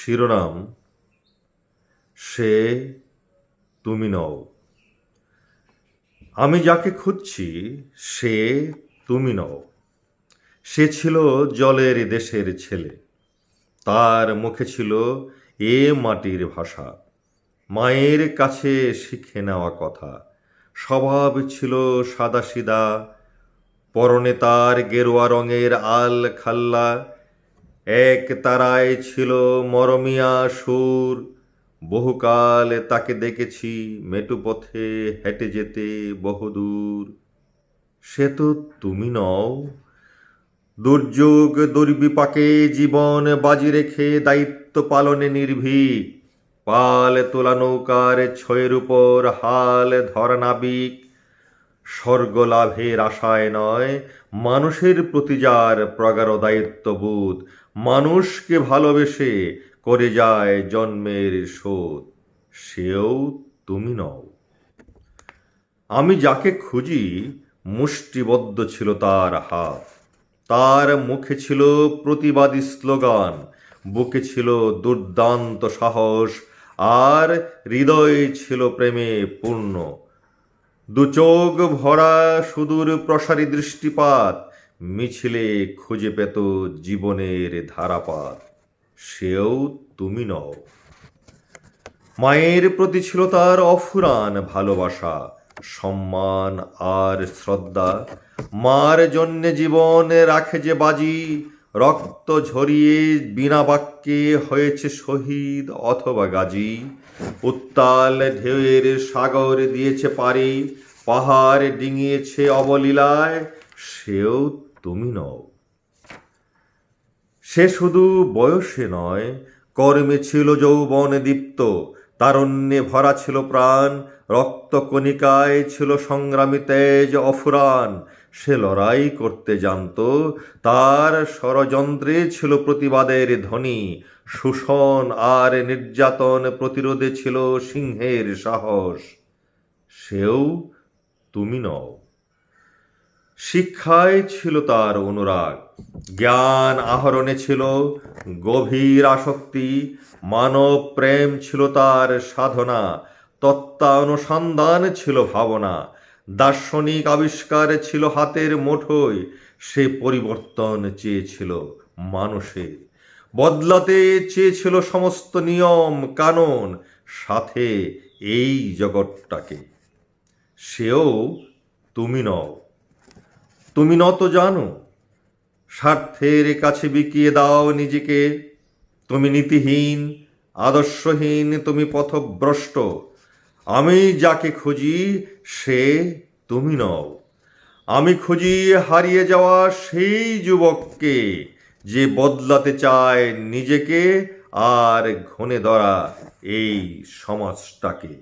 শিরোনাম সে তুমি নও। আমি যাকে খুঁজছি সে তুমি নও। সে ছিল জলের দেশের ছেলে, তার মুখে ছিল এ মাটির ভাষা, মায়ের কাছে শিখে নেওয়া কথা। স্বভাব ছিল সাদাসিধা, পরনে তার গেরুয়া রঙের আল খাল্লা, এক তারায় ছিল মরমিয়া সুর। বহুকাল তাকে দেখেছি মেটু পথে হেঁটে যেতে বহুদূর। সে তো তুমি নও। দুর্যোগ দুর্বিপাকে জীবন বাজি রেখে দায়িত্ব পালনে নির্ভীক, পাল তোলা নৌকার ছয়ের উপর হাল ধরা নাবিক। স্বর্গ লাভের আশায় নয়, মানুষের প্রতি যার প্রগাঢ় দায়িত্ববোধ, মানুষকে ভালোবেসে করে যায় জন্মের শোধ, সেও তুমি নও। আমি যাকে খুঁজি মুষ্টিবদ্ধ ছিল তার হাত, তার মুখে ছিল প্রতিবাদী স্লোগান, বুকে ছিল দুর্দান্ত সাহস, আর হৃদয় ছিল প্রেমে পূর্ণ। দুচোখ ভরা সুদূর প্রসারী দৃষ্টিপাত, মিছিলে খুঁজে পেত জীবনের ধারাপাত, সেও তুমি নও। মায়ের প্রতি ছিল তার অফুরান ভালোবাসা, সম্মান আর শ্রদ্ধা। মার জন্যে জীবন রাখে যে বাজি, রক্ত ঝরিয়ে বিনা বাক্যে হয়েছে শহীদ অথবা গাজী। উত্তাল ঢেউয়ের সাগর দিয়েছে পারি, পাহাড় ডিঙিয়েছে অবলীলায়, সেও তুমি নও। সে শুধু বয়সে নয়, কর্মে ছিল যৌবন দীপ্ত, তারুণ্যে ভরা ছিল প্রাণ, রক্তকণিকায় ছিল সংগ্রামী তেজ অফুরান। সে লড়াই করতে জানত, তার ষড়যন্ত্রে ছিল প্রতিবাদের ধ্বনি, শোষণ আর নির্যাতন প্রতিরোধে ছিল সিংহের সাহস, সেও তুমি নও। শিক্ষায় ছিল তার অনুরাগ, জ্ঞান আহরণে ছিল গভীর আসক্তি, মানব প্রেম ছিল তার সাধনা, তত্ত্বানুসন্ধান ছিল ভাবনা, দার্শনিক আবিষ্কার ছিল হাতের মুঠোয়। সে পরিবর্তন চেয়েছিল মানুষের, বদলাতে চেয়েছিল সমস্ত নিয়ম কানুন, সাথে এই জগৎটাকে, সেও তুমি নও। তুমি নত জানো, স্বার্থের কাছে বিকিয়ে দাও নিজেকে। তুমি নীতিহীন, আদর্শহীন, তুমি পথভ্রষ্ট। আমি যাকে খুঁজি সে তুমি নও। আমি খুঁজি হারিয়ে যাওয়া সেই যুবককে, যে বদলাতে চায় নিজেকে আর ঘুণে ধরা এই সমাজটাকে।